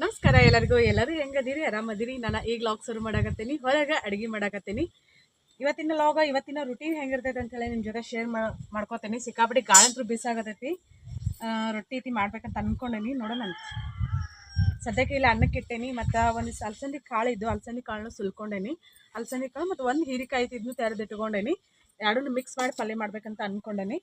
ನಮಸ್ಕಾರ ಎಲ್ಲರಿಗೂ. ಎಲ್ಲರೂ ಹೆಂಗದಿರಿ? ಆರಾಮದಿರಿ? ನಾನು ಈಗ ಲಾಗ್ ಶುರು ಮಾಡಾಕತ್ತೀನಿ, ಹೊರಗೆ ಅಡುಗೆ ಮಾಡಾಕತ್ತೀನಿ. ಇವತ್ತಿನ ಲಾಗ ಇವತ್ತಿನ ರುಟೀನ್ ಹೆಂಗಿರ್ತೈತೆ ಅಂತೇಳಿ ನಿಮ್ಮ ಜೊತೆ ಶೇರ್ ಮಾಡ್ಕೋತೀನಿ. ಸಿಕ್ಕಾಪಟ್ಟಿ ಗಾಳಂತೂ ಬಿಸಾಗತೈತಿ. ರೊಟ್ಟಿ ಐತಿ ಮಾಡ್ಬೇಕಂತ ಅಂದ್ಕೊಂಡೇನಿ. ನೋಡೋಣ. ಸದ್ಯಕ್ಕೆ ಇಲ್ಲ ಅನ್ನಕ್ಕೆ ಇಟ್ಟೇನಿ. ಮತ್ತು ಒಂದು ಅಲಸಂದಿ ಕಾಳು ಇದ್ದು ಅಲಸಂದಿ ಕಾಳನ್ನ ಸುಲ್ಕೊಂಡೇನಿ. ಅಲಸಂದಿ ಕಾಳು ಮತ್ತು ಒಂದು ಹೀರಿಕಾಯಿ ಇದನ್ನು ತೆರೆದಿಟ್ಕೊಂಡೇನಿ. ಎರಡನ್ನೂ ಮಿಕ್ಸ್ ಮಾಡಿ ಪಲ್ಯ ಮಾಡ್ಬೇಕಂತ ಅಂದ್ಕೊಂಡೇನಿ.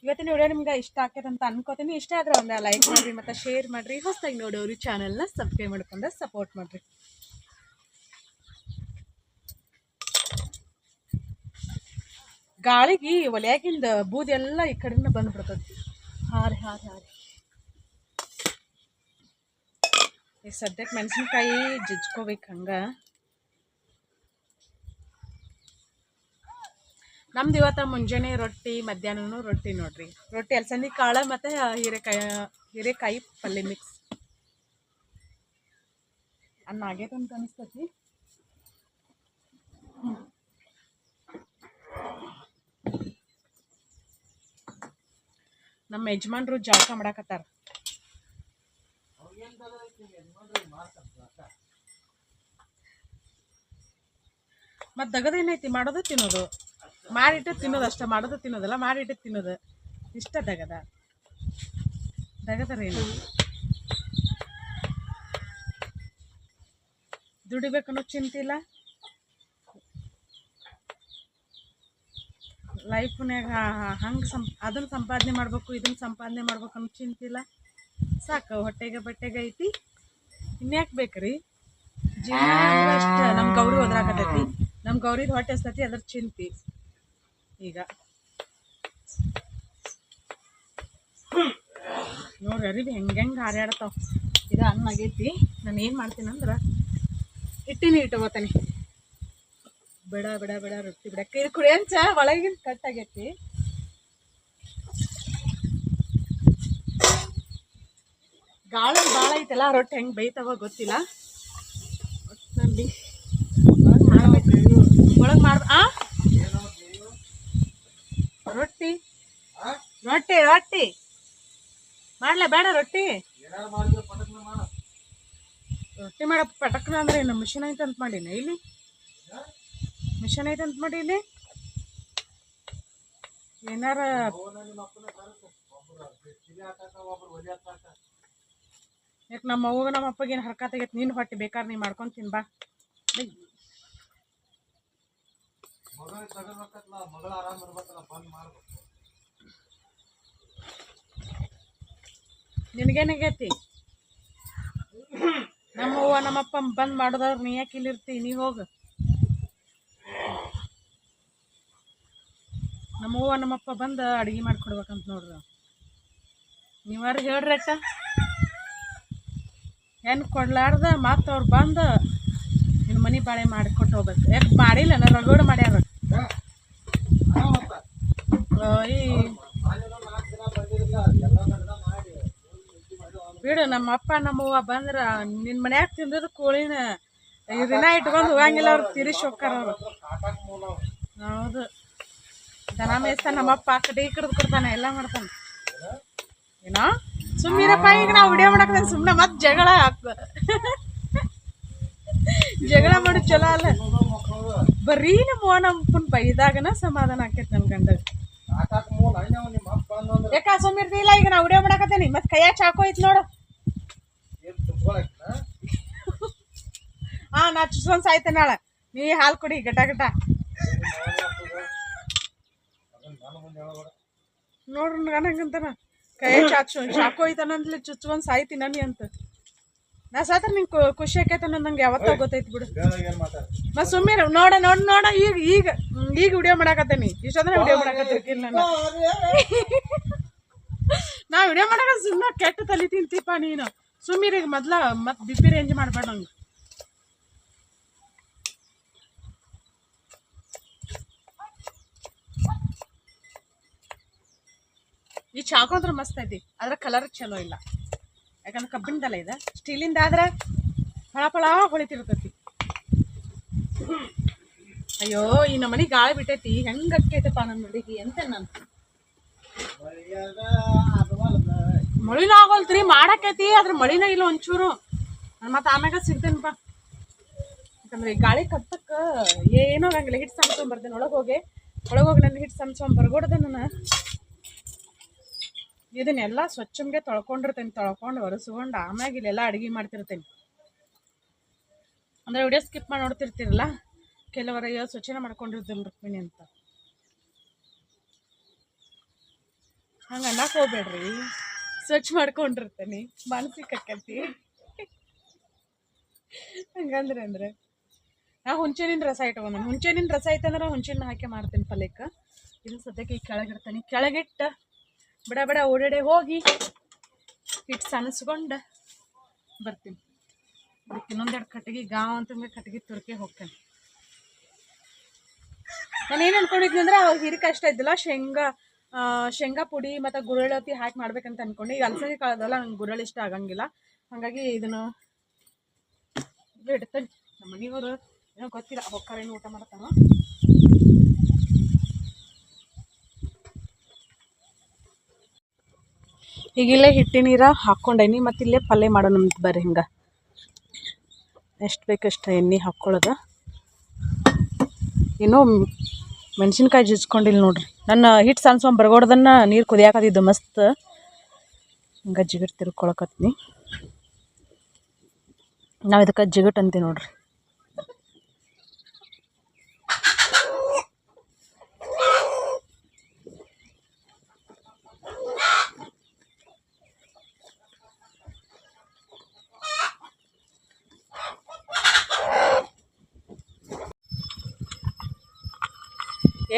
ಇವತ್ತಿನ ವಿಡಿಯೋ ನಿಮ್ಗೆ ಇಷ್ಟ ಆಗ್ತದೆ ಅಂತ ಅನ್ಕೋತೀನಿ. ಇಷ್ಟ ಆದ್ರೆ ಒಂದು ಲೈಕ್ ಮಾಡಿರಿ ಮತ್ತು ಶೇರ್ ಮಾಡಿರಿ. ಹೊಸದಾಗಿ ನೋಡೋರು ಚಾನಲ್ನ ಸಬ್ಸ್ಕ್ರೈಬ್ ಮಾಡ್ಕೊಂಡು ಸಪೋರ್ಟ್ ಮಾಡಿರಿ. ಗಾಳಿಗೆ ಒಲೆಯಾಗಿಂದ ಬೂದಿ ಎಲ್ಲ ಈ ಕಡೆಯಿಂದ ಬಂದ್ಬಿಡ್ತೈತಿ. ಹಾರಿ ಹಾರಿ ಹಾರಿ ಈಗ ಸದ್ಯಕ್ಕೆ ಮೆಣಸಿನ್ಕಾಯಿ ಜಜ್ಕೋಬೇಕು. ಹಂಗೆ ನಮ್ದು ಇವತ್ತು ಮುಂಜಾನೆ ರೊಟ್ಟಿ, ಮಧ್ಯಾಹ್ನನೂ ರೊಟ್ಟಿ ನೋಡ್ರಿ. ರೊಟ್ಟಿ ಅಲಸಂದಿ ಕಾಳು ಮತ್ತು ಹೀರೆಕಾಯಿ ಪಲ್ಯ ಮಿಕ್ಸ್. ಅನ್ನ ಆಗೈತೆ ಅಂತ ಅನಿಸ್ತೈತಿ. ನಮ್ಮ ಯಜಮಾನ್ರು ಜಳಕ ಮಾಡಾಕತ್ತಾರ. ಮತ್ತು ದಗದೇನೈತಿ? ಮಾಡೋದು ತಿನ್ನೋದು, ಮಾಡಿಟ್ಟು ತಿನ್ನೋದು ಅಷ್ಟ. ಮಾಡೋದು ತಿನ್ನೋದಲ್ಲ, ಮಾಡಿಟ್ಟು ತಿನ್ನೋದು. ಇಷ್ಟ ದಗದರೇನು? ದುಡಿಬೇಕನ್ನೋ ಚಿಂತಿಲ್ಲ. ಲೈಫ್ನಾಗ ಹಂಗೆ ಅದನ್ನು ಸಂಪಾದನೆ ಮಾಡ್ಬೇಕು, ಇದನ್ನು ಸಂಪಾದನೆ ಮಾಡ್ಬೇಕು ಅನ್ನೋ ಚಿಂತಿಲ್ಲ. ಸಾಕು, ಹೊಟ್ಟೆಗೆ ಬಟ್ಟೆಗೆ ಐತಿ, ಇನ್ಯಾಕೆ ಬೇಕ್ರಿ ಜೀವನ? ಅಷ್ಟ ನಮ್ಮ ಗೌರಿ ಒದ್ರಾಕತೈತಿ. ನಮ್ಮ ಗೌರಿದು ಹೊಟ್ಟೆ ಹಸ್ತೈತಿ, ಅದ್ರ ಚಿಂತಿ. ಈಗ ನೋಡ್ರಿ ಅರಿವಿ ಹೆಂಗೆ ಹಾರಾಡ್ತಾವ. ಇದು ಅನ್ನ ಆಗೈತಿ. ನಾನು ಏನು ಮಾಡ್ತೀನಿ ಅಂದ್ರೆ ಹಿಟ್ಟಿನ ಇಟ್ಕೋತೀನಿ. ಬಿಡ ಬಿಡ ಬಿಡ ರೊಟ್ಟಿ ಬಿಡಕ್ಕೆ ಇದು ಕುಡಿಯಂಚ ಒಳಗಿನ ಕಟ್ ಆಗೈತಿ. ಗಾಳ ಭಾಳ ಐತಲ್ಲ, ರೊಟ್ಟಿ ಹೆಂಗೆ ಬೇಯ್ತಾವ ಗೊತ್ತಿಲ್ಲ. ಒಟ್ಟಿನಲ್ಲಿ ಒಳಗೆ ರೊಟ್ಟಿ ರೊಟ್ಟಿ ರೊಟ್ಟಿ ಮಾಡ್ಲಾ ಬೇಡ? ರೊಟ್ಟಿ ರೊಟ್ಟಿ ಮಾಡ ಪಟಕ್ನ ಅಂದ್ರೆ ಏನು ಮಿಷನ್ ಐತೆ ಅಂತ ಮಾಡೀನಿ. ಇಲ್ಲಿ ಮಿಷನ್ ಐತೆ ಅಂತ ಮಾಡಿ ಇಲ್ಲಿ ಏನಾರ ಯಾಕೆ ನಮ್ಮ ಅವ್ಗ ನಮ್ಮ ಅಪ್ಪಗೇನು ಹರ್ಕ ತೆಗೈತೆ? ನೀನು ಹೊಟ್ಟೆ ಬೇಕಾದ್ರೆ ನೀ ಮಾಡ್ಕೊಂಡು ತಿನ್ಬಾ. ನಿನಗೇನಾಗೈತಿ? ನಮ್ಮವ್ವ ನಮ್ಮಪ್ಪ ಬಂದ್ ಮಾಡೋದವ್ರು ನೀ ಯಾಕೆ ಇಲ್ಲಿರ್ತಿ? ನೀ ಹೋಗು. ನಮ್ಮವ್ವ ನಮ್ಮಪ್ಪ ಬಂದು ಅಡುಗೆ ಮಾಡ್ಕೊಡ್ಬೇಕಂತ ನೋಡ್ರಿ. ನೀವಾರು ಹೇಳ್ರಿ ಅಟ್ಟ. ಏನು ಕೊಡ್ಲಾರ್ದ ಮತ್ತು ಅವ್ರು ಬಂದು ನಿನ್ನ ಮನೆ ಬಾಳೆ ಮಾಡಿಕೊಟ್ಟು ಹೋಗ್ಬೇಕು. ಯಾಕೆ ಮಾಡಿಲ್ಲ? ನಾನು ರಗಡ ಮಾಡ್ಯಾರ. ಈ ಬಿಡು, ನಮ್ಮ ಅಪ್ಪ ನಮ್ಮವ್ವ ಬಂದ್ರೆ ನಿನ್ನ ಮನ್ಯಾಗ ತಿಂದಿದ್ದು ಕೋಳಿನ ದಿನ ಇಟ್ಕೊಂಡು ಹೋಗಂಗಿಲ್ಲ. ಅವ್ರು ತಿರಿಸಿ ಹೋಗ್ತಾರ ಅವರು. ಹೌದು, ದನ ಮೇಯ್ಸ್ತಾನೆ ನಮ್ಮಪ್ಪ. ಆ ಕಡೆ ಈ ಕಡೆ ಕೊಡ್ತಾನೆ, ಎಲ್ಲ ಮಾಡ್ತಾನೆ. ಏನೋ ಸುಮ್ಮನಿರಪ್ಪ. ಈಗ ನಾವು ವಿಡಿಯೋ ಮಾಡಾಕ್ತಾನೆ ಸುಮ್ಮನೆ ಮತ್ತೆ ಜಗಳ ಆಗ್ತದೆ. ಜಗಳ ಮಾಡಿ ಚಲೋ ಅಲ್ಲ. ಬರೀ ನಮ್ಮ ನಮ್ಮಪ್ಪನ ಬೈದಾಗನ ಸಮಾಧಾನ ಆಕೈತಿ ನನ್ನ ಗಂಡ. ಯಾಕ ಸುಮ್ಮಿರ್ತಿಲ್ಲ? ಈಗ ನಾವು ವಿಡಿಯೋ ಮಾಡಾಕತ್ತೇನಿ, ಮತ್ತೆ ಕೈಯಾಗ ಚಾಕು ಐತಿ ನೋಡು. ನಾ ಚುಸ್ಕೊಂಡ್ ಸಾಯ್ತೇನೆ ನಾಳೆ. ನೀ ಹಾಲು ಕುಡಿ ಗಟ ಗಟ. ನೋಡ್ರಿ ಹಂಗಂತಾನ ಕೈಯಾಗ ಚಾಕು ಐತಾನಂತಲೇ ಚುಚ್ಕೊಂಡ್ ಸಾಯ್ತಿ ನನಿ ಅಂತ. ನಾ ಸಾತ್ರ ನಿಂಗೆ ಖುಷಿ ಆಕೈತೆ ಅನ್ನೋದು ನಂಗೆ ಯಾವತ್ತೋ ಗೊತ್ತೈತಿ ಬಿಡು. ಮತ್ತೆ ಸುಮ್ಮನೆ ನೋಡ ನೋಡ ನೋಡ ಈಗ ಈಗ ಈಗ ವಿಡಿಯೋ ಮಾಡಾಕತ್ತೇನಿ. ಇಷ್ಟಂದ್ರೆ ವಿಡಿಯೋ ಮಾಡಾಕತ್ತಿರ್ಕಿಲ್ಲ ನಾನು. ನಾ ವಿಡಿಯೋ ಮಾಡಾಕ ಸುಮ್ಮನೆ ಕೆಟ್ಟ ತಲೆ ತಿಂತೀಪ ನೀನು. ಸುಮ್ಮೀರಿಗೆ ಮೊದ್ಲ ಮತ್ತೆ ಬಿಪಿ ರೇಂಜ್ ಮಾಡ್ಬೇಡ ನಂಗೆ. ಈ ಚಾಕೋದ್ರ ಮಸ್ತ್ ಐತಿ, ಅದ್ರ ಕಲರ್ ಚಲೋ ಇಲ್ಲ. ಯಾಕಂದ್ರೆ ಕಬ್ಬಿಣದಲ್ಲ ಇದೆ. ಸ್ಟೀಲಿಂದ ಆದ್ರೆ ಫಳ ಫಳ ಹೊಳಿತಿರ್ತೈತಿ. ಅಯ್ಯೋ ಈ ನಮ್ಮನೆ ಗಾಳಿ ಬಿಟ್ಟೈತಿ, ಹೆಂಗ ಅಕ್ಕೈತಪ್ಪ ನನ್ನ ಮಡಿಗೆ ಅಂತ. ನಾನು ಮಳಿನ ಆಗೋಲ್ತ್ರಿ, ಮಾಡಾಕೈತಿ ಅದ್ರ ಮಳಿನ ಇಲ್ಲ ಒಂಚೂರು. ನಾನು ಮತ್ತೆ ಆಮ್ಯಾಗ ಸಿಗ್ತೇನಪ್ಪ. ಯಾಕಂದ್ರೆ ಈ ಗಾಳಿ ಕತ್ತಕ್ಕ ಏನೋ ಆಗಂಗಿಲ್ಲ. ಹಿಟ್ಟು ಸಮಸ್ಕೊಂಬರ್ತೇನೆ ಒಳಗೋಗಿ ನನ್ನ ಹಿಟ್ಟು ಸಮಸ್ಕೊಂಬರ್ಗೊಡ್ದೆ. ನಾನು ಇದನ್ನೆಲ್ಲ ಸ್ವಚ್ಛಂಗೆ ತೊಳ್ಕೊಂಡಿರ್ತೇನೆ. ತೊಳ್ಕೊಂಡು ಒರೆಸ್ಕೊಂಡು ಆಮ್ಯಾಗ ಇಲ್ಲೆಲ್ಲ ಅಡುಗೆ ಮಾಡ್ತಿರ್ತೇನೆ. ಅಂದರೆ ವಿಡಿಯೋ ಸ್ಕಿಪ್ ಮಾಡಿ ನೋಡ್ತಿರ್ತೀರಲ್ಲ, ಕೆಲವರ ಸ್ವಚ್ಛನೆ ಮಾಡ್ಕೊಂಡಿರ್ತೀನಿ ರುಕ್ಮಿಣಿ ಅಂತ. ಹಂಗೆ ಅನ್ನಕ್ಕೆ ಹೋಗ್ಬೇಡ್ರಿ, ಸ್ವಚ್ಛ ಮಾಡ್ಕೊಂಡಿರ್ತೇನೆ. ಮಾನಸಿಕ ಆಕತಿ ಹಂಗಂದ್ರೆ ನಾ ಹುಂಚೆನಿನ ರಸ ಇಟ್ಕೊಂಡ್ಬಂದು. ಹುಂಚೆನಿನ ರಸ ಐತಂದ್ರೆ ಹುಂಚೆನ ಹಾಕಿ ಮಾಡ್ತೀನಿ ಪಲ್ಯಕ್ಕೆ. ಇದನ್ನ ಸದ್ಯಕ್ಕೆ ಈಗ ಕೆಳಗಿಡ್ತೀನಿ. ಕೆಳಗಿಟ್ಟು ಬಡ ಬಡ ಓಡಾಡೆ ಹೋಗಿ ಹಿಟ್ಟು ಸನಸ್ಕೊಂಡು ಬರ್ತೀನಿ. ಅದಕ್ಕೆ ಇನ್ನೊಂದೆರಡು ಕಟ್ಟಿಗೆ ಗಾವ್ ಅಂತಂದ್ರೆ ಕಟ್ಟಿಗೆ ತುರ್ಕೆ ಹೋಗ್ತೇನೆ. ನಾನು ಏನು ಅನ್ಕೊಂಡಿದ್ನಿ ಅಂದ್ರೆ ಅವಾಗ ಹಿರಿಕೆ ಅಷ್ಟ ಇದ್ದಿಲ್ಲ. ಶೇಂಗಾ ಪುಡಿ ಮತ್ತು ಗುರಳತಿ ಹಾಕಿ ಮಾಡ್ಬೇಕಂತ ಅನ್ಕೊಂಡು. ಈಗ ಅಲಸಂದಿ ಕಾಳದಲ್ಲ, ನಂಗೆ ಗುರಳು ಇಷ್ಟ ಆಗಂಗಿಲ್ಲ. ಹಾಗಾಗಿ ಇದನ್ನು ಇಡ್ತೇನೆ. ನಮ್ಮ ಮನೆಯವರು ಏನೋ ಗೊತ್ತಿಲ್ಲ, ಹೊಕ್ಕರೇನು ಊಟ ಮಾಡ್ತಾನ. ಈಗಿಲ್ಲೇ ಹಿಟ್ಟಿನ ನೀರ ಹಾಕ್ಕೊಂಡೇನಿ. ಮತ್ತು ಇಲ್ಲೇ ಪಲ್ಯ ಮಾಡೋಣ ಅಂತ ಬರ್ರಿ. ಹಿಂಗೆ ಎಷ್ಟು ಬೇಕಷ್ಟು ಎಣ್ಣೆ ಹಾಕ್ಕೊಳ್ಳೋದು. ಇನ್ನೂ ಮೆಣಸಿನ್ಕಾಯಿ ಜಿಜ್ಕೊಂಡಿಲ್ಲ ನೋಡ್ರಿ. ನನ್ನ ಹಿಟ್ಟು ಸಣ್ಣ ಬರ್ಗೋಡ್ದನ್ನ ನೀರು ಕುದಿಯಾಕತ್ತಿದ್ದು ಮಸ್ತ್. ಹಿಂಗೆ ಜಿಗಟ್ ತಿರ್ಕೊಳಕತ್ನಿ. ನಾವು ಇದಕ್ಕೆ ಜಿಗಟ್ ಅಂತೀವಿ ನೋಡ್ರಿ.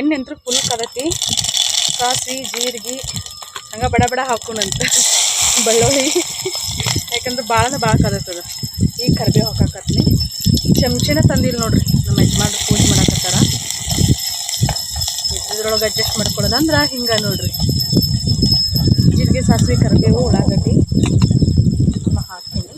ಎಣ್ಣೆ ಅಂತೂ ಫುಲ್ ಕದತಿ. ಸಾಸಿವೆ ಜೀರಿಗೆ ಹಂಗೆ ಬಡ ಬಡ ಹಾಕೋಣಂತ ಬೆಳ್ಳುಳ್ಳಿ. ಯಾಕಂದ್ರೆ ಭಾಳ ಕದತ್ತದ. ಈಗ ಕರಿಬೇವು ಹಾಕಾಕತ್ನಿ. ಚಮಚೆನ ತಂದಿಲ್ಲ ನೋಡ್ರಿ, ನಮ್ಮ ಯಜಮಾನ್ರು ಪೂಜೆ ಮಾಡಾಕತ್ತಾರ. ಇದ್ರೊಳಗೆ ಅಡ್ಜಸ್ಟ್ ಮಾಡ್ಕೊಳ್ಳೋದಂದ್ರೆ ಹಿಂಗೆ ನೋಡ್ರಿ. ಜೀರಿಗೆ ಸಾಸಿವೆ ಕರಿಬೇವು ಉಳ್ಳಾಗಡ್ಡಿ ಹಾಕ್ತೀನಿ.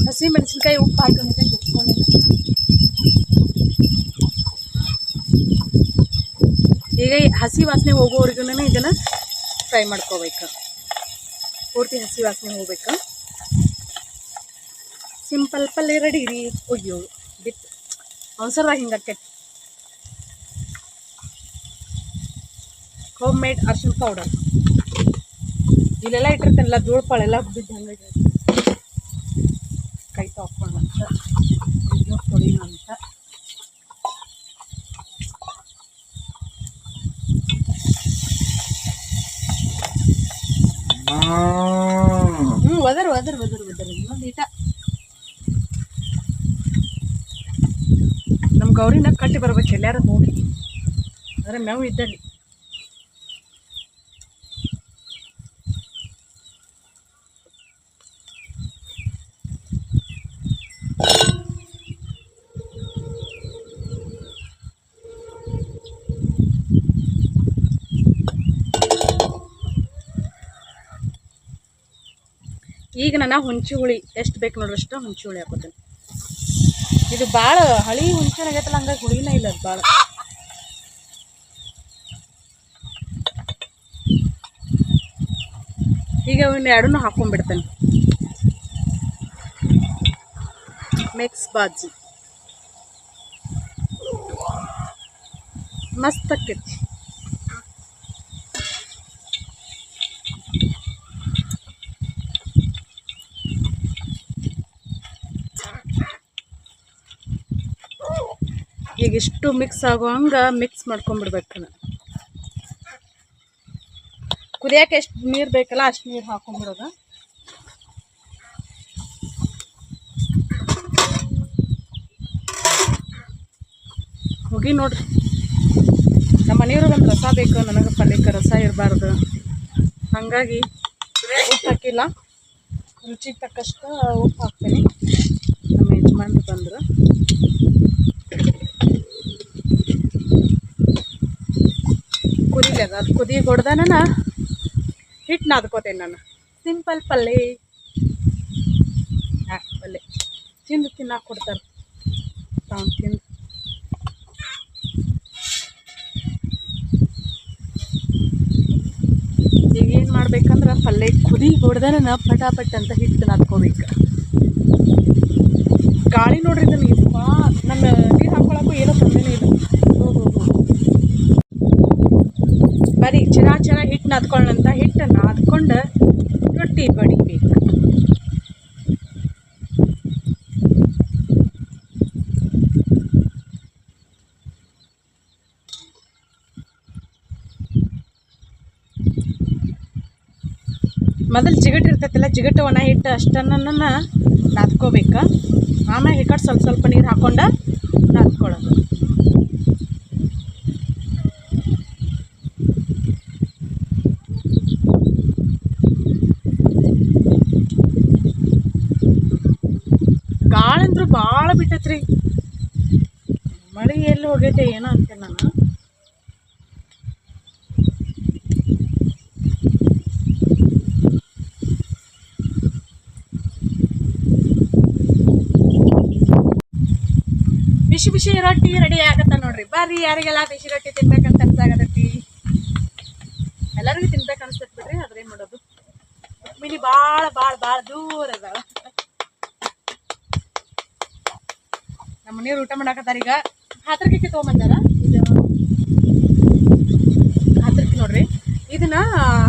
ಹಸಿ ಮೆಣಸಿನ್ಕಾಯಿ ಉಪ್ಪು ಹಾಕೊಂಡಿದ್ದೆ ಬಿಟ್ಕೊಂಡಿದ್ದೆ. ಈಗ ಹಸಿ ವಾಸನೆ ಹೋಗೋವರೆಗೂ ಇದನ್ನು ಫ್ರೈ ಮಾಡ್ಕೋಬೇಕು. ಪೂರ್ತಿ ಹಸಿ ವಾಸನೆ ಹೋಗ್ಬೇಕು. ಸಿಂಪಲ್ ಪಲ್ಯ ರೆಡಿ ರೀ. ಅಯ್ಯೋ ಬಿತ್ತು ಅವಸರವಾಗಿ ಹಿಂಗೆ ಆಕೈತಿ. ಹೋಮ್ ಮೇಡ್ ಅರ್ಶಿನ ಪೌಡರ್ ಇಲ್ಲೆಲ್ಲ ಇಟ್ಟಿರ್ತೇನಲ್ಲ, ಧೂಳ್ಪಾಳೆಲ್ಲ ಬಿದ್ದು ಹಂಗಾಗಿ ಕೈ ತೊಗೊಂಡಂತ ತೊಳಿನಂತ. ಒದರ್ ಇನ್ನೊಂದು ಈಟ. ನಮ್ಮ ಗೌರಿನ ಕಟ್ಟಿ ಬರ್ಬೇಕು ಎಲ್ಲಾರು ಹೋಗಿ. ಅಂದರೆ ಮೇವು ಇದ್ದಲ್ಲಿ ಈಗ ನಾನು ಹುಂಚಿ ಹುಳಿ ಎಷ್ಟು ಬೇಕು ನೋಡ್ರಿ ಅಷ್ಟು ಹುಂಚಿ ಹುಳಿ ಹಾಕೋತೀನಿ. ಇದು ಭಾಳ ಹಳಿ ಹುಂಚಿ ಆಗೈತಲ್ಲ, ಹಂಗಾಗಿ ಹುಳಿನ ಇಲ್ಲ ಅದು ಭಾಳ. ಈಗ ಇನ್ನು ಎರಡನ್ನೂ ಹಾಕೊಂಡ್ಬಿಡ್ತೇನೆ. ಮಿಕ್ಸ್ ಬಾಜಿ ಮಸ್ತ್ ಆಕೈತಿ. ಈಗ ಇಷ್ಟು ಮಿಕ್ಸ್ ಆಗೋ ಹಂಗೆ ಮಿಕ್ಸ್ ಮಾಡ್ಕೊಂಡ್ಬಿಡ್ಬೇಕು. ಕುದಿಯಕ್ಕೆ ಎಷ್ಟು ನೀರು ಬೇಕಲ್ಲ ಅಷ್ಟು ನೀರು ಹಾಕೊಂಡ್ಬಿಡೋದು. ಹೋಗಿ ನೋಡ್ರಿ, ನಮ್ಮ ಮನೆಯವ್ರಿಗೆ ಒಂದು ರಸ ಬೇಕು, ನನಗೆ ಪಲ್ಯಕ್ಕೆ ರಸ ಇರಬಾರ್ದು. ಹಾಗಾಗಿ ಉಪ್ಪು ಹಾಕಿಲ್ಲ, ರುಚಿಗೆ ತಕ್ಕಷ್ಟು ಉಪ್ಪು ಹಾಕ್ತೀನಿ. ನಮ್ಮ ಯಜಮಾನ್ರು ಬಂದರು. ಕುದಿಲದ ಅದು ಕುದಿ ಹೊಡೆದಾನ ಹಿಟ್ಟು ನಾದ್ಕೋತೇನೆ ನಾನು. ಸಿಂಪಲ್ ಪಲ್ಯ, ಪಲ್ಯ ತಿನ್ನಕ್ಕೆ ಕೊಡ್ತಾರೆ ತಾವು ತಿಂದು. ಈಗ ಏನು ಮಾಡ್ಬೇಕಂದ್ರೆ ಪಲ್ಯ ಕುದಿ ಹೊಡೆದಾನ ಪಟಾಪಟ್ ಅಂತ ಹಿಟ್ಟು ನಾದ್ಕೋಬೇಕು. ಗಾಳಿ ನೋಡ್ರಿ ಇದನ್ನು ಇಪ್ಪ, ನಮ್ಮ ನೀರು ಹಾಕೊಳಕ್ಕೂ ಏನೋ ತೊಂದರೆನೇ ಇಲ್ಲ. ಬರೀ ಚರ ಹಿಟ್ಟು ನಾದ್ಕೊಳ್ಳೋಂಥ ಹಿಟ್ಟು ನಾದ್ಕೊಂಡು ರೊಟ್ಟಿ ಬಡಿಬೇಕು. ಮೊದಲು ಜಿಗಟ್ ಇರ್ತೈತಿಲ್ಲ, ಜಿಗಟ್ಟು ಒಣ ಹಿಟ್ಟು ಅಷ್ಟನ್ನ ನಾದ್ಕೋಬೇಕು. ಆಮೇಲೆ ಈ ಕಡೆ ಸ್ವಲ್ಪ ನೀರು ಹಾಕ್ಕೊಂಡು ನಾದ್ಕೊಳ್ಳೋದು. ಗಾಳಂದ್ರೂ ಭಾಳ ಬಿಟ್ಟೈತ್ರಿ, ಮಳೆ ಎಲ್ಲಿ ಹೋಗೈತೆ ಏನೋ ಅಂತೇನೆ ನಾನು. ಬಿಸಿ ಬಿಸಿ ರೊಟ್ಟಿ ರೆಡಿ ಆಗತ್ತ ನೋಡ್ರಿ. ಬರ್ರಿ, ಯಾರಿಗೆಲ್ಲ ಬಿಸಿ ರೊಟ್ಟಿ ತಿನ್ಬೇಕಂತ ಅನ್ಸಾಗತೈತಿ. ಎಲ್ಲರಿಗೂ ತಿನ್ಬೇಕು ಅನ್ಸ್ತೈತಿ ಬಿಡ್ರಿ, ಅದ್ರೇನ್ ಮಾಡೋದು. ಮಿನಿ ಭಾಳ ದೂರ ಅದಾವ. ನಮ್ಮ ಮನೆಯವ್ರು ಊಟ ಮಾಡಾಕತ್ತಾರ. ಈಗ ಹಾತ್ರಕ್ಕೆ ತೊಗೊಂಬಂದಾರ. ಇದು ಹಾತ್ರಕ್ಕೆ ನೋಡ್ರಿ, ಇದನ್ನ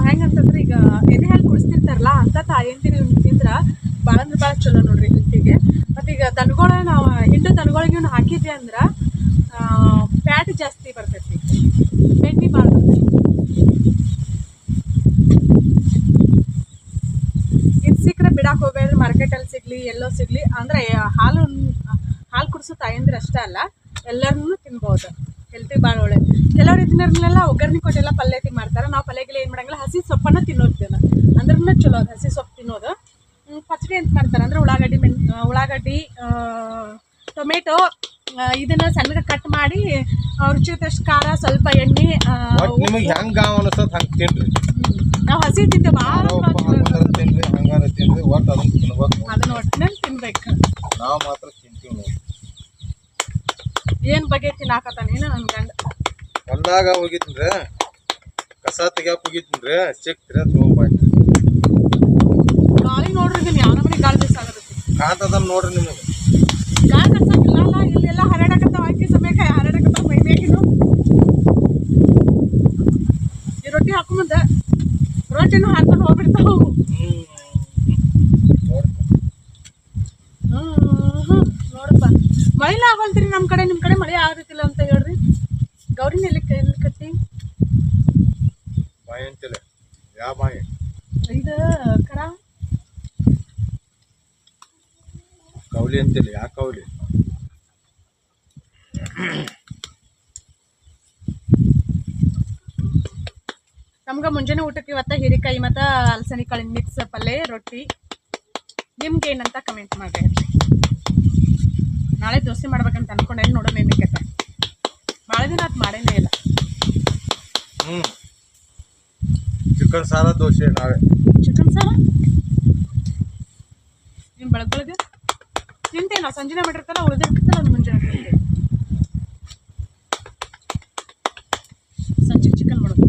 ಹೆಂಗಂತಂದ್ರೆ ಈಗ ಎದೆ ಹಾಲು ಕುಡಿಸ್ತಿರ್ತಾರಲ್ಲ ಅಂತ ತಾಯಂತಿರಿ ತಿಂದ್ರ ಭಾಳ ಅಂದ್ರೆ ಭಾಳ ಚಲೋ ನೋಡ್ರಿ ಹಿಟ್ಟಿಗೆ. ಮತ್ತು ಈಗ ದನಗಳ ನಾವು ಹಿಂಡು ದನಗಳಿಗೆ ಹಾಕಿದ್ವಿ ಅಂದ್ರೆ ಫ್ಯಾಟ್ ಜಾಸ್ತಿ ಬರ್ತೈತಿ, ಬೆಣ್ಣೆ ಭಾಳ ಬರ್ತೈತಿ. ಇದು ಸಿಕ್ಕರೆ ಬಿಡಾಕ್ ಹೋಗ್ಬೇಡ್ರಿ, ಮಾರ್ಕೆಟಲ್ಲಿ ಸಿಗಲಿ ಎಲ್ಲೋ ಸಿಗಲಿ. ಅಂದರೆ ಹಾಲು ಕುಡಿಸೋ ತಾಯಂದ್ರೆ ಅಷ್ಟೇ ಅಲ್ಲ, ಎಲ್ಲರನ್ನೂ ತಿನ್ಬೋದು. ಹೆಲ್ತಿಗೆ ಭಾಳ ಒಳ್ಳೇದು. ಕೆಲವ್ರು ಇದನ್ನೆಲ್ಲ ಒಗ್ಗರಣೆ ಕೊಟ್ಟೆಲ್ಲ ಪಲ್ಯ ಮಾಡ್ತಾರೆ. ನಾವು ಪಲ್ಯಗೆಲ್ಲ ಏನು ಮಾಡಂಗಿಲ್ಲ, ಹಸಿ ಸೊಪ್ಪನ್ನು ತಿನ್ನೋದ್ನ ಅಂದ್ರೂ ಚಲೋ. ಅದು ಹಸಿ ಸೊಪ್ಪು ತಿನ್ನೋದು. ಪಚಡಿ ಅಂತ ಮಾಡ್ತಾರೆ, ಅಂದರೆ ಉಳ್ಳಾಗಡ್ಡಿ ಟೊಮೆಟೊ ಇದನ್ನ ಸಣ್ಣಗೆ ಕಟ್ ಮಾಡಿ ರುಚಿ ತಷ್ಟು ಖಾರ, ಸ್ವಲ್ಪ ಎಣ್ಣೆ. ನಾವು ಹಸಿ ತಿಂತೇವೆ, ಭಾಳ ಅದನ್ನ ಒಟ್ಟಿನಲ್ಲಿ ತಿನ್ಬೇಕು. ಏನ್ ಬಗ್ಗೆ ತಿನ್ನಾಕತ್ತಾನ ನೀನು ನನ್ ಗಂಡ. ಹೊಲ್ದಾಗ ಹೋಗಿದ್ನ್ರಿ, ಕಸ ತೆಗ್ಯಾಕ ಹೋಗಿದ್ನ್ರಿ, ಸಿಕ್ತ್ರಿ ತಗೊಂಡ್ಬಂದ್ರಿ. ಗಾಳಿ ನೋಡ್ರಿ, ನೀವು ಯಾವ ನಮೂನಿ ಗಾಳಿ ಬಿಸಾಗತೈತಿ ಕಾಂತದ ನೋಡ್ರಿ. ನಿಮಗೆ ಗಾಳಿ ಕಟ್ಸಕ್ಕಿಲ್ಲ, ಇಲ್ಲೆಲ್ಲ ಹರಡಕತ್ತಾವ. ಅಕ್ಕಿ ಸಮಯಕ್ಕ ಹರಡಕತ್ತಾವ ಮೈಬೇಕಿನು. ಈ ರೊಟ್ಟಿ ಹಾಕೊಂಬಂದ ರೊಟ್ಟಿನೂ ಹಾಕೊಂಡು ಹೋಗ್ಬಿಡ್ತಾವ. ನೋಡಪ್ಪ, ಮಳೆಲ್ಲ ಆಗಲ್ತ್ರಿ ನಮ್ಮ ಕಡೆ. ನಿಮ್ಮ ಕಡೆ ಮಳೆ ಆಗತ್ತಿಲ್ಲ ಅಂತ ಹೇಳ್ರಿ. ಗೌರಿನ ಎಲ್ಲಿ ಕಟ್ಟಿ ಬಾಯಿ ಅಂತಿಲ್ಲ. ಯಾವ ಬಾಯಿ ಇದು ಕರ ಕೌಲಿ ಅಂತಿಲ್ಲ. ಯಾವ ಕೌಲಿ? ನಮ್ಗೆ ಮುಂಜಾನೆ ಊಟಕ್ಕೆ ಇವತ್ತು ಹೀರೆಕಾಯಿ ಮತ್ತು ಅಲಸಂದಿ ಕಾಳಿನ ಮಿಕ್ಸ್ ಪಲ್ಯ ರೊಟ್ಟಿ. ನಿಮ್ಗೆ ಏನಂತ ಕಮೆಂಟ್ ಮಾಡ್ರಿ. ನಾಳೆ ದೋಸೆ ಮಾಡ್ಬೇಕಂತ ಅನ್ಕೊಂಡೆ, ನೋಡೋಣ ಏನಕ್ಕೆ. ಭಾಳ ದಿನ ಅದು ಮಾಡೇನೇ ಇಲ್ಲ. ಚಿಕನ್ ಸಾರ ದೋಸೆ ನಾವೇ. ಚಿಕನ್ ಸಾರ ನಿಮ್ಮ ಬೆಳಗ್ಗೆ ತಿಂತೇನೆ. ನಾವು ಸಂಜೆನೇ ಮಾಡಿರ್ತಾರ, ಉಳಿದಿರ್ತಲ್ಲ ಅದು ಮುಂಜಾನೆ ತಿಂತೇವೆ. ಸಂಜೆಗೆ ಚಿಕನ್ ಮಾಡೋದು.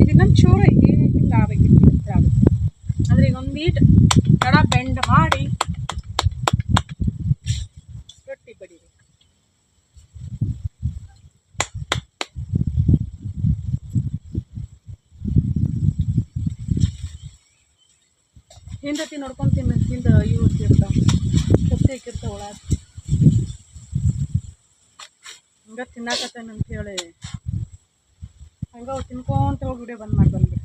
ಇದನ್ನ ಚೂರು ಹಿಂಗೆ ಆಗಬೇಕಿತ್ತು ಅಂದ್ರೆ ಈಗ ಒಂದು ಈಟ್ ತಡ ಬೆಂಡ್ ಮಾಡಿ ರೊಟ್ಟಿ ಬಡಿಬೇಕು. ಹಿಂದತಿ ನೋಡ್ಕೊಂಡು ಹಿಂದೆ ಇವು ಇರ್ತಾವ, ಕತ್ತಿ ಹಾಕಿರ್ತಾವ ಒಳಗೆ. ಹಂಗೆ ತಿನ್ನಾಕತ್ತೇನೆ ಅಂತ ಹೇಳಿ ಹಂಗೆ ತಿನ್ಕೊಂತ ಹೋಗಿ ವಿಡಿಯೋ ಬಂದ್ ಮಾಡಿ ಬಂದ್ಬಿಡಿ.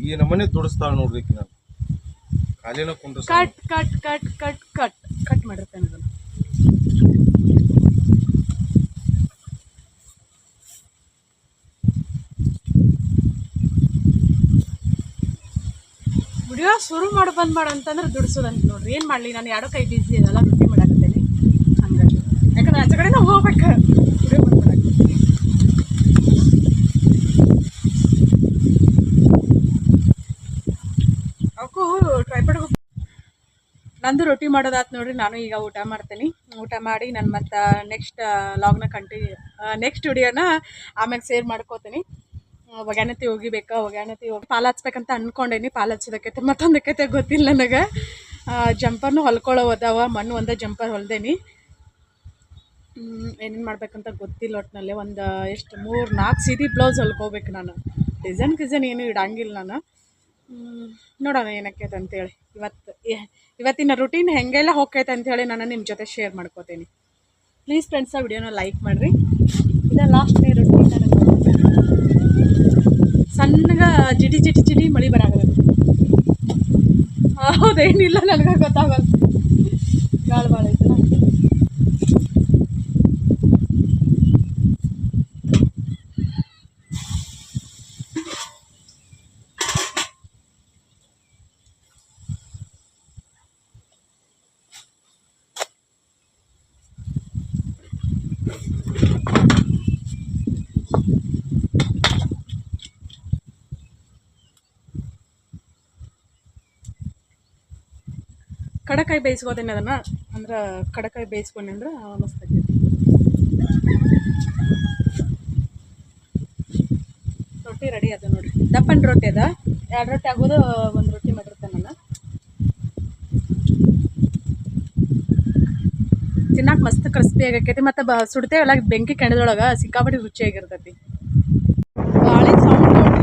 ಈ ನಮ್ಮನೆ ದುಡಿಸ್ತಾಳ ನೋಡ್ರಿ ಈಕಿ ನಾನು ಖಾಲಿನ ಕುಂಡ್ರಸ cut cut cut cut cut cut ಮಾಡಿರ್ತೇನೆ ಅದನ್ನು. ವಿಡಿಯೋ ಶುರು ಮಾಡಿ ಬಂದ್ ಮಾಡು ಅಂತಂದ್ರೆ ದುಡಿಸೋದಂತ ನೋಡ್ರಿ. ಏನು ಮಾಡಲಿ, ನಾನು ಎರಡೋ ಕೈ ಬಿಸಿ ಇದೆಲ್ಲ ರೊಟ್ಟಿ ಮಾಡಾಕತ್ತೇನೆ ಹಂಗಾಗಿ. ಯಾಕಂದ್ರೆ ಆಚೆ ಕಡೆ ನಾವು ಹೋಗ್ಬೇಕು ವಿಡಿಯೋ ಬಂದ್ ಮಾಡಕ್ಕೆ. ಅವಕ್ಕೂ ಟ್ರೈಪಡ್ ನಂದು ರೊಟ್ಟಿ ಮಾಡೋದಾತ್ ನೋಡ್ರಿ. ನಾನು ಈಗ ಊಟ ಮಾಡ್ತೀನಿ. ಊಟ ಮಾಡಿ ನಾನು ಮತ್ತು ನೆಕ್ಸ್ಟ್ ಲಾಗ್ನ ನೆಕ್ಸ್ಟ್ ವಿಡಿಯೋನ ಆಮ್ಯಾಗ ಶೇರ್ ಮಾಡ್ಕೋತೀನಿ. ಒಗ್ಯಾನತಿ ಹೋಗಿಬೇಕಾ, ಒಗ್ಯಾನತಿ ಹೋಗಿ ಪಾಲು ಹಚ್ಬೇಕಂತ ಅಂದ್ಕೊಂಡೇನಿ. ಪಾಲು ಹಚ್ಚೋದಕ್ಕೈತೆ ಮತ್ತೊಂದಕ್ಕೈತೆ ಗೊತ್ತಿಲ್ಲ ನನಗೆ. ಜಂಪರ್ನು ಹೊಲ್ಕೊಳ್ಳೋ ಅದಾವ, ಮಣ್ಣು ಒಂದೇ ಜಂಪರ್ ಹೊಲ್ದೇನಿ. ಏನೇನು ಮಾಡ್ಬೇಕಂತ ಗೊತ್ತಿಲ್ಲ. ಒಟ್ಟಿನಲ್ಲಿ ಒಂದು ಎಷ್ಟು 3-4 ಸೀರೆ ಬ್ಲೌಸ್ ಹೊಲ್ಕೋಬೇಕು ನಾನು. ಡಿಸೈನ್ ಏನೂ ಇಡಂಗಿಲ್ಲ ನಾನು. ನೋಡೋಣ ಏನಕ್ಕೈತೆ ಅಂತೇಳಿ. ಇವತ್ತಿನ ರುಟೀನ್ ಹೆಂಗೆಲ್ಲ ಹೋಗ್ತೈತೆ ಅಂಥೇಳಿ ನಾನು ನಿಮ್ಮ ಜೊತೆ ಶೇರ್ ಮಾಡ್ಕೋತೀನಿ. ಪ್ಲೀಸ್ ಫ್ರೆಂಡ್ಸ ವಿಡಿಯೋನ ಲೈಕ್ ಮಾಡಿರಿ. ಇದು ಲಾಸ್ಟ್ನೇ ರೊಟ್ಟಿ. ನನಗೆ ಸಣ್ಣಗೆ ಜಿಟಿ ಮಳೆ ಬರಾಗಲ್ಲ. ಹೌದೇನಿಲ್ಲ ನನಗೆ ಗೊತ್ತಾಗಲ್ಲ. ಗಾಳಿ ಭಾಳ ಐತಲ್ಲ. ಕಡಕಾಯಿ ಬೇಯಿಸ್ಕೋತೀನಿ ಅದನ್ನು. ಅಂದ್ರೆ ಕಡಕಾಯಿ ಬೇಯಿಸ್ಕೊಂಡೆ ಅಂದ್ರೆ ಮಸ್ತ್ ಆಗ್ತೈತಿ. ರೊಟ್ಟಿ ರೆಡಿ ಅದ ನೋಡಿರಿ. ದಪ್ಪನ ರೊಟ್ಟಿ ಅದ. 2 ರೊಟ್ಟಿ ಆಗೋದು, 1 ರೊಟ್ಟಿ ಮಾಡಿರ್ತೇನೆ ನಾನು. ತಿನ್ನಾಕ ಮಸ್ತ್ ಕ್ರಿಸ್ಪಿ ಆಗೈತಿ. ಮತ್ತು ಸುಡ್ತೇವಲ್ಲ ಬೆಂಕಿ ಕೆಣದೊಳಗೆ ಸಿಕ್ಕಾಪಟ್ಟೆ ರುಚಿಯಾಗಿರ್ತೈತಿ. ಗಾಳಿ ಸೌಂಡ್ ನೋಡ್ರಿ.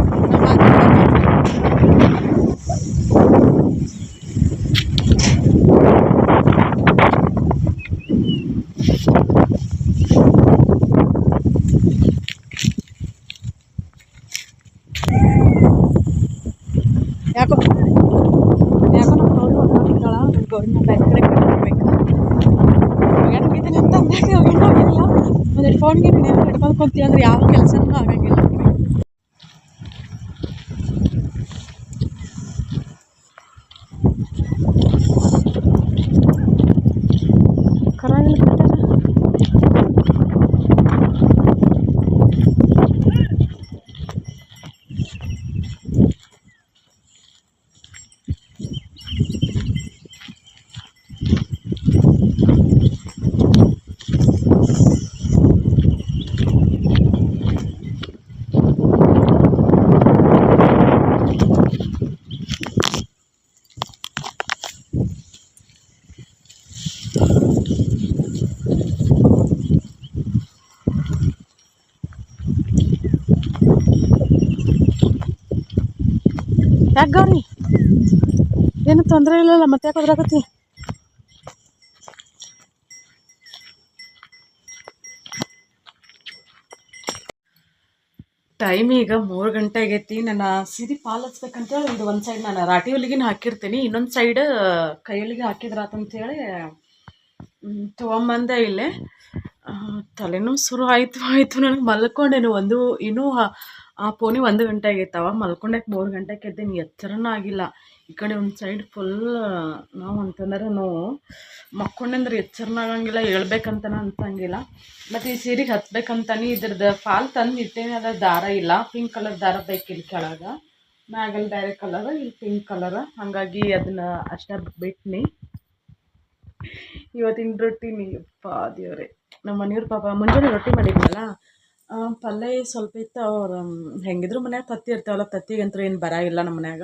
ಯಾಕೋ ನಮ್ಮ ಗೌರಿ ಹೋಗ್ತಾಳ. ನಮ್ಮ ಗೌರಿನ ಬೇರೆ ಕಡೆ ಕಟ್ಬೇಕು. ಒಗ್ಯಾನ ಹೋಗಿದ್ದೀನಿ ಅಂತ ಅಂದಾಗ ಒಗ್ಯಾನ ಹೋಗಿಲ್ಲ. ಒಂದು ಫೋನ್ಗೆ ನೀನು ಹಿಡ್ಕೊಂಡು ಕುಂತೀವಿ ಅಂದ್ರೆ ಯಾವ ಕೆಲಸನೂ ಆಗಂಗಿಲ್ಲ. ಕರಾಗಿಲ್ಲ ಯಾಕೆ ಗೌರಿ ಏನು ತೊಂದರೆ ಇಲ್ಲಲ್ಲ, ಮತ್ತೆ ಯಾಕೆ ಹೋದ್ರಾಗತ್ತಿ? ಟೈಮ್ ಈಗ 3 ಗಂಟೆ ಆಗೈತಿ. ನಾನು ಸೀರೆ ಪಾಲು ಹಚ್ಬೇಕಂತೇಳಿ ಇದು ಒಂದು ಸೈಡ್ ನಾನು ರಾಟಿ ಹೊಲಿಗೆನ ಹಾಕಿರ್ತೀನಿ, ಇನ್ನೊಂದು ಸೈಡ್ ಕೈ ಹೊಲಿಗೆ ಹಾಕಿದ್ರಾತಂತೇಳಿ ತೊಗೊಂಬಂದೆ. ಇಲ್ಲೇ ತಲೆನೂ ಶುರು ಆಯಿತು ನನಗೆ. ಮಲ್ಕೊಂಡೇನು ಇನ್ನೂ ಆ ಪೋನಿ 1 ಗಂಟೆ ಆಗೈತವ. ಮಲ್ಕೊಂಡಾಗ 3 ಗಂಟೆಗೆ ಎದ್ದೇನು, ಎಚ್ಚರನೂ ಆಗಿಲ್ಲ. ಈ ಕಡೆ ಒಂದು ಸೈಡ್ ಫುಲ್ ನಾವು ಅಂತಂದ್ರೆ ಮಕ್ಕೊಂಡಂದ್ರೆ ಎಚ್ಚರನೂ ಆಗಂಗಿಲ್ಲ, ಹೇಳ್ಬೇಕಂತನ ಅನ್ಸಂಗಿಲ್ಲ. ಮತ್ತು ಈ ಸೀರೆಗೆ ಹಚ್ಬೇಕಂತಾನೆ ಇದ್ರದ್ದು ಫಾಲ್ ತಂದು ಇಟ್ಟೇನೆ. ಅದ ದಾರ ಇಲ್ಲ, ಪಿಂಕ್ ಕಲರ್ ದಾರ ಬೇಕಿಲ್ಲ. ಕೆಳಗೆ ಮ್ಯಾಗಲ್ಲಿ ಬೇರೆ ಕಲರ್, ಇಲ್ಲಿ ಪಿಂಕ್ ಕಲರ್. ಹಾಗಾಗಿ ಅದನ್ನು ಅಷ್ಟೇ ಬಿಟ್ನಿ. ಇವತ್ತಿನ ರೊಟ್ಟಿನಿ ದೇವ್ರೆ. ನಮ್ಮ ಮನೆಯವ್ರ ಪಾಪ ಮುಂಜಾನೆ ರೊಟ್ಟಿ ಮಾಡಿದ್ನಲ್ಲ, ಪಲ್ಯ ಸ್ವಲ್ಪ ಇತ್ತು. ಅವ್ರು ಹೆಂಗಿದ್ರು ಮನ್ಯಾಗ ತತ್ತಿ ಇರ್ತಾವಲ್ಲ, ತತ್ತಿಗಂತೂ ಏನು ಬರ ಇಲ್ಲ. ನಮ್ಮ ಮನ್ಯಾಗ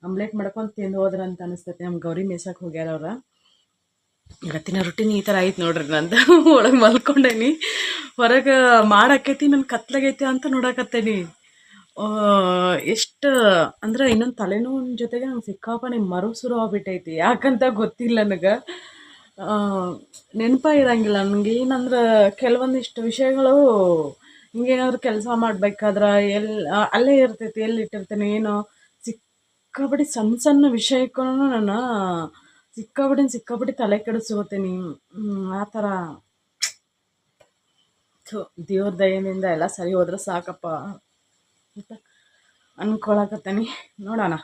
ಆಮ್ಲೆಟ್ ಮಾಡ್ಕೊಂಡು ತಿಂದು ಹೋದ್ರ ಅಂತ ಅನಿಸ್ತೈತಿ. ನಮ್ಮ ಗೌರಿ ಮೇಸಕ್ಕೆ ಹೋಗ್ಯಾರ ಅವ್ರ. ಇವತ್ತಿನ ರೊಟ್ಟಿನ ಈ ಥರ ಆಯ್ತು ನೋಡ್ರಿ ನಂದು. ಒಳಗೆ ಮಲ್ಕೊಂಡೇನಿ, ಹೊರಗೆ ಮಾಡಾಕೈತಿ, ನನ್ನ ಕತ್ಲಾಗೈತಿ ಅಂತ ನೋಡಕತ್ತೇನಿ. ಎಷ್ಟು ಅಂದ್ರೆ ಇನ್ನೊಂದು ತಲೆನೋವಿನ ಜೊತೆಗೆ ನಂಗೆ ಸಿಕ್ಕಾಪಣೆ ಶುರು ಆಗ್ಬಿಟ್ಟೈತಿ. ಯಾಕಂತ ಗೊತ್ತಿಲ್ಲ ನನಗೆ. ನೆನಪ ಇರಂಗಿಲ್ಲ ನನಗೆ. ಏನಂದ್ರೆ ಕೆಲವೊಂದಿಷ್ಟು ವಿಷಯಗಳು ಹಿಂಗೇನಾದ್ರು ಕೆಲಸ ಮಾಡ್ಬೇಕಾದ್ರೆ ಅಲ್ಲೇ ಇರ್ತೈತಿ, ಎಲ್ಲಿ ಇಟ್ಟಿರ್ತೀನಿ ಏನೋ. ಸಿಕ್ಕಾಪಟ್ಟೆ ಸಣ್ಣ ಸಣ್ಣ ವಿಷಯಕ್ಕೂ ನಾನು ಸಿಕ್ಕಾಪಟ್ಟೆ ತಲೆ ಕೆಡಿಸ್ಕೋತೀನಿ. ಆ ಥರ ದೇವ್ರ ದಯೆಯಿಂದ ಎಲ್ಲ ಸರಿ ಹೋದ್ರೆ ಸಾಕಪ್ಪ ಅಂತ ಅನ್ಕೊಳಕತ್ತೀನಿ. ನೋಡೋಣ.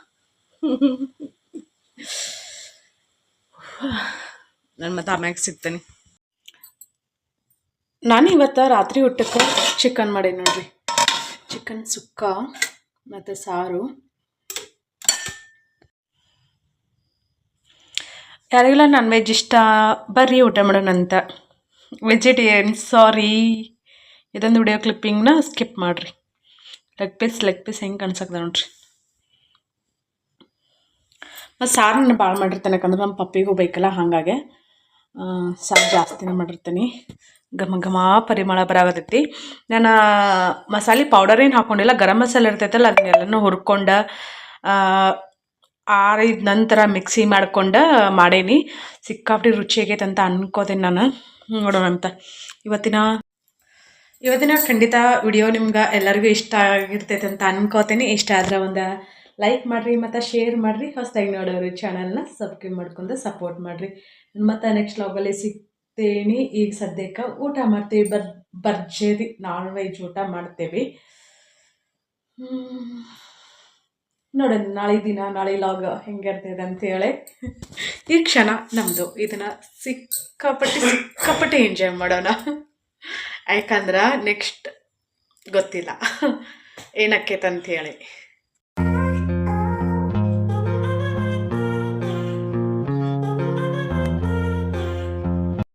ನಾನು ಮತ್ತೆ ಆಮ್ಯಾಗ ಸಿಗ್ತೇನೆ. ನಾನು ಇವತ್ತು ರಾತ್ರಿ ಊಟಕ್ಕೆ ಚಿಕನ್ ಮಾಡೀನಿ ನೋಡ್ರಿ. ಚಿಕನ್ ಸುಕ್ಕ ಮತ್ತು ಸಾರು. ಯಾರಿಗೆಲ್ಲ ನಾನ್ ವೆಜ್ ಇಷ್ಟ ಬರ್ರಿ ಊಟ ಮಾಡೋಣಂತ. ವೆಜಿಟೇರಿಯನ್ ಸಾರಿ, ಇದೊಂದು ವಿಡಿಯೋ ಕ್ಲಿಪ್ಪಿಂಗ್ನ ಸ್ಕಿಪ್ ಮಾಡಿರಿ. ಲೆಗ್ ಪೀಸ್ ಹೆಂಗೆ ಕಾಣಿಸಕ್ದ ನೋಡ್ರಿ. ಮತ್ತು ಸಾರನ್ನ ಭಾಳ ಮಾಡಿರ್ತೇನೆ, ಯಾಕಂದ್ರೆ ನಮ್ಮ ಪಪ್ಪಿಗೂ ಬೇಕಲ್ಲ, ಹಾಗಾಗಿ ಸಾರು ಜಾಸ್ತಿನೇ ಮಾಡಿರ್ತೀನಿ. ಘಮ ಘಮ ಪರಿಮಳ ಬರಾಗತೈತಿ. ನಾನು ಮಸಾಲೆ ಪೌಡರ್ ಏನು ಹಾಕ್ಕೊಂಡಿಲ್ಲ, ಗರಂ ಮಸಾಲೆ ಇರ್ತೈತಲ್ಲ ಅದನ್ನೆಲ್ಲನೂ ಹುರ್ಕೊಂಡು ಆರಿದ ನಂತರ ಮಿಕ್ಸಿ ಮಾಡ್ಕೊಂಡು ಮಾಡೀನಿ. ಸಿಕ್ಕಾಪಟ್ಟೆ ರುಚಿಯಾಗೈತೆ ಅಂತ ಅನ್ಕೋತೀನಿ ನಾನು. ನೋಡೋಣ ಅಂತ. ಇವತ್ತಿನ ಖಂಡಿತ ವಿಡಿಯೋ ನಿಮ್ಗೆ ಎಲ್ಲರಿಗೂ ಇಷ್ಟ ಆಗಿರ್ತೈತೆ ಅಂತ ಅನ್ಕೋತೀನಿ. ಇಷ್ಟ ಆದ್ರೆ ಒಂದು ಲೈಕ್ ಮಾಡಿರಿ ಮತ್ತು ಶೇರ್ ಮಾಡಿರಿ. ಹೊಸದಾಗಿ ನೋಡೋರು ಚಾನಲ್ನ ಸಬ್ಸ್ಕ್ರೈಬ್ ಮಾಡ್ಕೊಂಡು ಸಪೋರ್ಟ್ ಮಾಡಿರಿ. ಮತ್ತು ನೆಕ್ಸ್ಟ್ ವ್ಲಾಗಲ್ಲಿ ಸಿಗ್ತೇನೆ. ಈಗ ಸದ್ಯಕ್ಕೆ ಊಟ ಮಾಡ್ತೀವಿ, ಭರ್ಜರಿ ನಾನ್ ವೆಜ್ ಊಟ ಮಾಡ್ತೇವೆ. ನೋಡೋಣ ನಾಳೆ ಲಾಗ್ ಹೆಂಗಿರ್ತದೆ ಅಂತೇಳಿ. ಈ ಕ್ಷಣ ನಮ್ಮದು. ಇದನ್ನು ಸಿಕ್ಕಾಪಟ್ಟೆ ಎಂಜಾಯ್ ಮಾಡೋಣ. ಯಾಕಂದ್ರೆ ನೆಕ್ಸ್ಟ್ ಗೊತ್ತಿಲ್ಲ ಏನಕ್ಕೈತೆ ಅಂಥೇಳಿ.